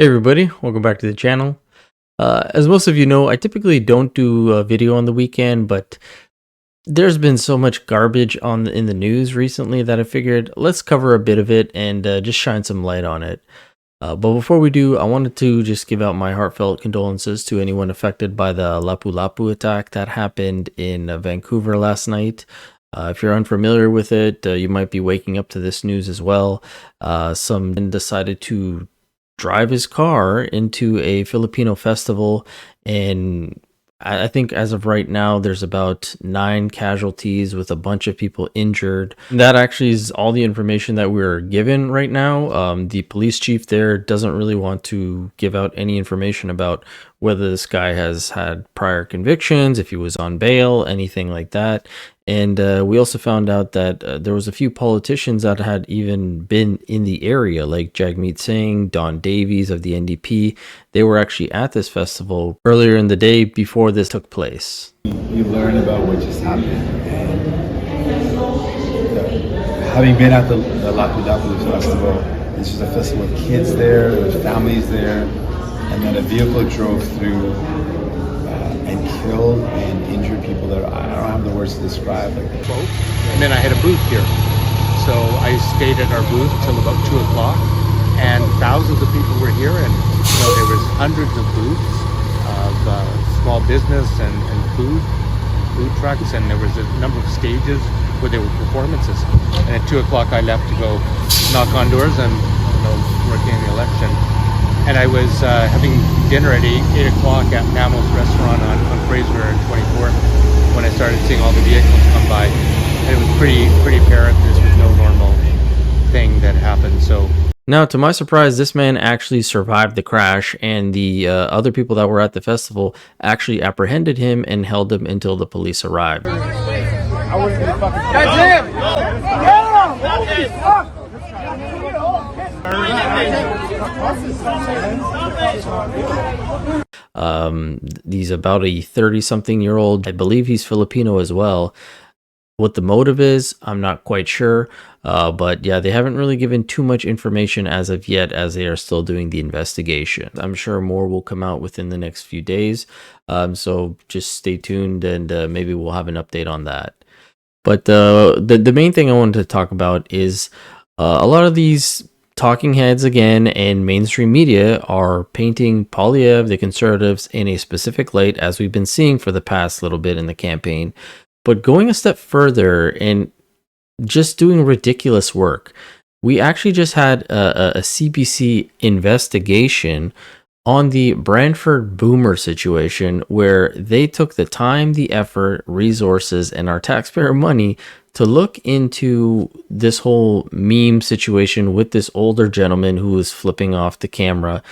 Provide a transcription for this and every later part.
Hey everybody, welcome back to the channel. As most of you know, I typically don't do a video on the weekend, but there's been so much garbage in the news recently that I figured let's cover a bit of it and just shine some light on it. But before we do, I wanted to just give out my heartfelt condolences to anyone affected by the Lapu Lapu attack that happened in Vancouver last night. If you're unfamiliar with it, you might be waking up to this news as well. Some decided to drive his car into a Filipino festival, and I think as of right now there's about 9 casualties with a bunch of people injured. That actually is all the information that we're given right now. The police chief there doesn't really want to give out any information about whether this guy has had prior convictions, if he was on bail, anything like that. And we also found out that there was a few politicians that had even been in the area, like Jagmeet Singh, Don Davies of the NDP. They were actually at this festival earlier in the day before this took place. You learn about what just happened. And having been at the Lapu Lapu festival, this was a festival with kids there, with families there, and then a vehicle drove through and killed and injured people there. I don't have the words to describe. And then I had a booth here. So I stayed at our booth till about 2 o'clock, and thousands of people were here, and there was hundreds of booths of small business and food trucks, and there was a number of stages where there were performances. And at 2 o'clock I left to go knock on doors and working in the election. And I was having dinner at 8 o'clock at Mamel's restaurant on Fraser and 24th when I started seeing all the vehicles come by. And it was pretty apparent this was no normal thing that happened. So now, to my surprise, this man actually survived the crash, and the other people that were at the festival actually apprehended him and held him until the police arrived. He's about a 30-something-year-old. I believe he's Filipino as well. What the motive is, I'm not quite sure. But yeah, they haven't really given too much information as of yet, as they are still doing the investigation. I'm sure more will come out within the next few days. So just stay tuned, and maybe we'll have an update on that. But the main thing I wanted to talk about is a lot of these talking heads again and mainstream media are painting Poilievre, the Conservatives, in a specific light, as we've been seeing for the past little bit in the campaign. But going a step further and just doing ridiculous work. We actually just had a CBC investigation on the Brantford boomer situation, where they took the time, the effort, resources, and our taxpayer money to look into this whole meme situation with this older gentleman who was flipping off the camera,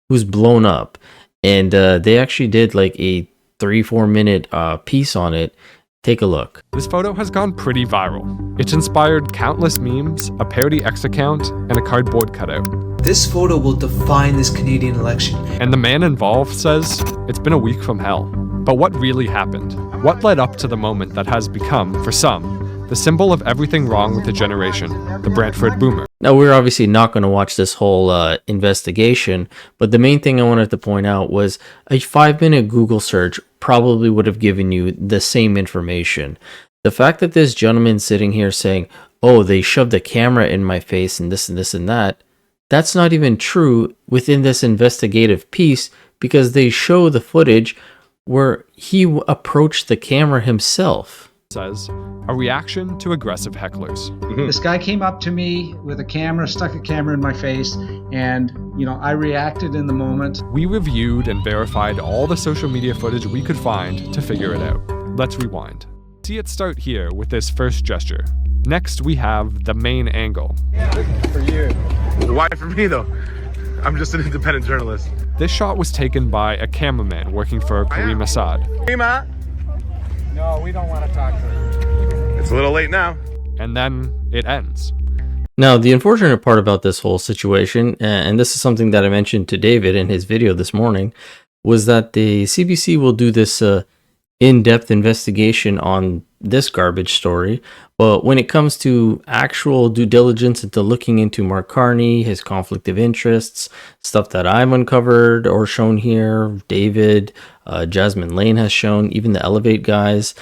who's blown up. And they actually did like a 3-4 minute piece on it. Take a look. This photo has gone pretty viral. It's inspired countless memes, a parody X account, and a cardboard cutout. This photo will define this Canadian election. And the man involved says it's been a week from hell. But what really happened? What led up to the moment that has become, for some, the symbol of everything wrong with the generation, the Brantford boomer? Now, we're obviously not going to watch this whole investigation, but the main thing I wanted to point out was a 5-minute Google search probably would have given you the same information. The fact that this gentleman sitting here saying, oh, they shoved a camera in my face and this and this and that, that's not even true within this investigative piece, because they show the footage where he approached the camera himself. Says, a reaction to aggressive hecklers. This guy came up to me with a camera, stuck a camera in my face, and, I reacted in the moment. We reviewed and verified all the social media footage we could find to figure it out. Let's rewind. See it start here with this first gesture. Next, we have the main angle. For you. Why for me, though? I'm just an independent journalist. This shot was taken by a cameraman working for Kareem Assad. Karima? No, we don't want to talk to her. It's a little late now. And then it ends. Now, the unfortunate part about this whole situation, and this is something that I mentioned to David in his video this morning, was that the CBC will do this in-depth investigation on this garbage story. But when it comes to actual due diligence into looking into Mark Carney, his conflict of interests, stuff that I've uncovered or shown here, David, Jasmine Lane has shown, even the Elevate guys,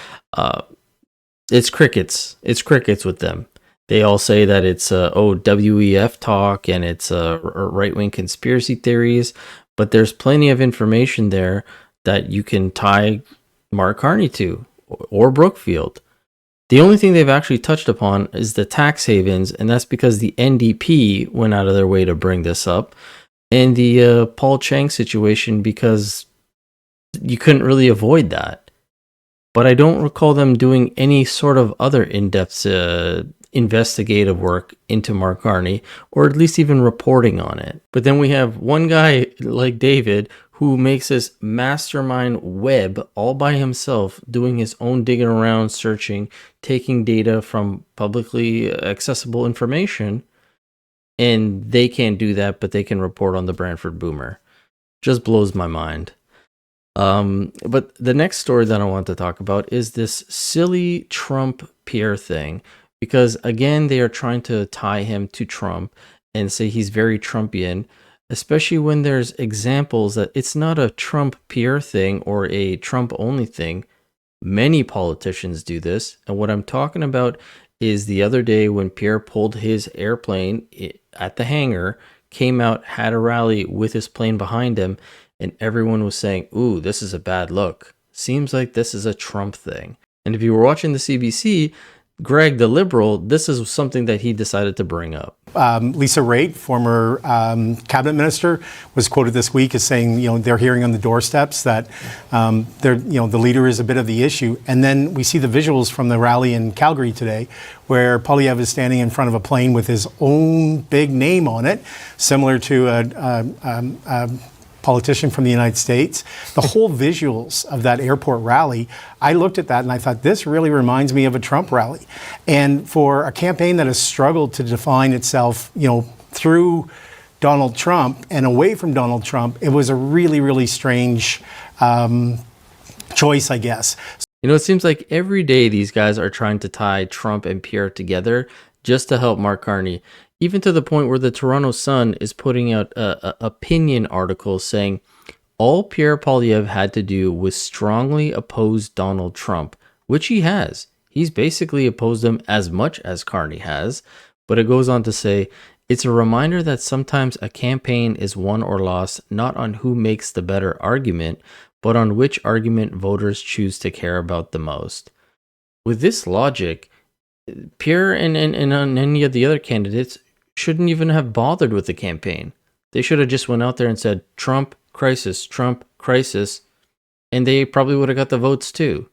it's crickets. It's crickets with them. They all say that it's WEF talk and it's right-wing conspiracy theories, but there's plenty of information there that you can tie Mark Carney to or Brookfield. The only thing they've actually touched upon is the tax havens, and that's because the NDP went out of their way to bring this up, and the Paul Chang situation because you couldn't really avoid that. But I don't recall them doing any sort of other in-depth investigative work into Mark Carney, or at least even reporting on it. But then we have one guy like David who makes this mastermind web all by himself, doing his own digging around, searching, taking data from publicly accessible information, and they can't do that, but they can report on the Brantford Boomer. Just blows my mind. But the next story that I want to talk about is this silly Trump Pierre thing, because again, they are trying to tie him to Trump and say he's very Trumpian, especially when there's examples that it's not a Trump Pierre thing or a Trump only thing. Many politicians do this. And what I'm talking about is the other day when Pierre pulled his airplane at the hangar, came out, had a rally with his plane behind him, and everyone was saying, ooh, this is a bad look. Seems like this is a Trump thing. And if you were watching the CBC, Greg, the liberal, this is something that he decided to bring up. Lisa Raitt, former cabinet minister, was quoted this week as saying, they're hearing on the doorsteps that the leader is a bit of the issue. And then we see the visuals from the rally in Calgary today, where Poilievre is standing in front of a plane with his own big name on it, similar to a politician from the United States. The whole visuals of that airport rally, I looked at that and I thought, this really reminds me of a Trump rally. And for a campaign that has struggled to define itself, through Donald Trump and away from Donald Trump, it was a really, really strange choice, I guess. It seems like every day these guys are trying to tie Trump and Pierre together just to help Mark Carney. Even to the point where the Toronto Sun is putting out a opinion article saying all Pierre Poilievre had to do was strongly oppose Donald Trump, which he has. He's basically opposed him as much as Carney has, but it goes on to say, it's a reminder that sometimes a campaign is won or lost not on who makes the better argument, but on which argument voters choose to care about the most. With this logic, Pierre and any of the other candidates shouldn't even have bothered with the campaign. They should have just went out there and said, Trump, crisis, and they probably would have got the votes too.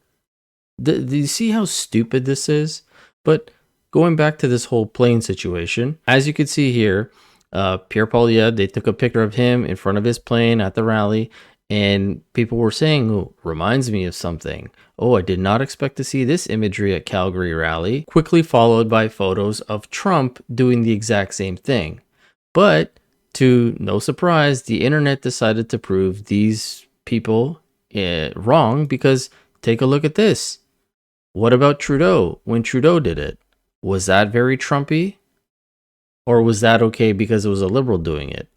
Do you see how stupid this is? But going back to this whole plane situation, as you can see here, Pierre Poilievre, they took a picture of him in front of his plane at the rally, and people were saying, oh, reminds me of something. Oh, I did not expect to see this imagery at Calgary rally, quickly followed by photos of Trump doing the exact same thing. But to no surprise, the internet decided to prove these people wrong, because take a look at this. What about Trudeau when Trudeau did it? Was that very Trumpy? Or was that okay because it was a liberal doing it?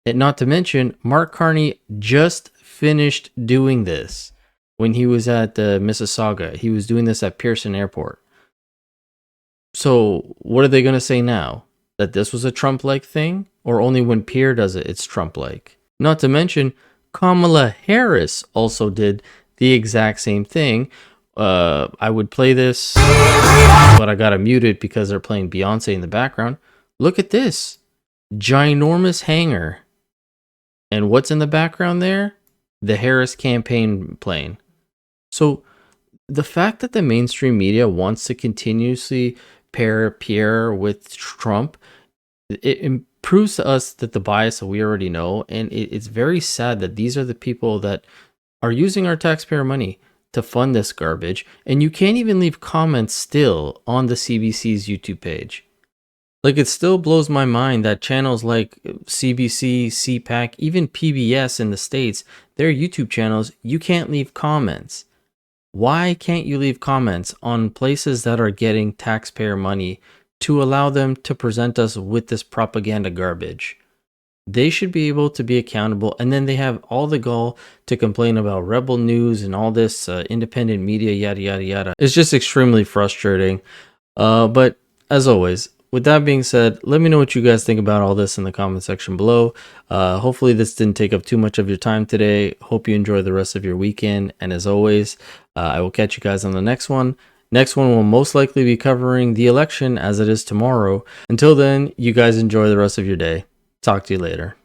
And not to mention, Mark Carney just finished doing this when he was at Mississauga. He was doing this at Pearson Airport. So what are they going to say now? That this was a Trump-like thing? Or only when Pierre does it, it's Trump-like? Not to mention, Kamala Harris also did the exact same thing. I would play this, but I got to mute it because they're playing Beyonce in the background. Look at this. Ginormous hangar. And what's in the background there? The Harris campaign plane. So the fact that the mainstream media wants to continuously pair Pierre with Trump, it proves to us that the bias that we already know. And it's very sad that these are the people that are using our taxpayer money to fund this garbage. And you can't even leave comments still on the CBC's YouTube page. Like, it still blows my mind that channels like CBC, CPAC, even PBS in the States, their YouTube channels, you can't leave comments. Why can't you leave comments on places that are getting taxpayer money to allow them to present us with this propaganda garbage? They should be able to be accountable, and then they have all the gall to complain about Rebel News and all this independent media, yada, yada, yada. It's just extremely frustrating. But as always, with that being said, let me know what you guys think about all this in the comment section below. Hopefully this didn't take up too much of your time today. Hope you enjoy the rest of your weekend. And as always, I will catch you guys on the next one. Next one will most likely be covering the election as it is tomorrow. Until then, you guys enjoy the rest of your day. Talk to you later.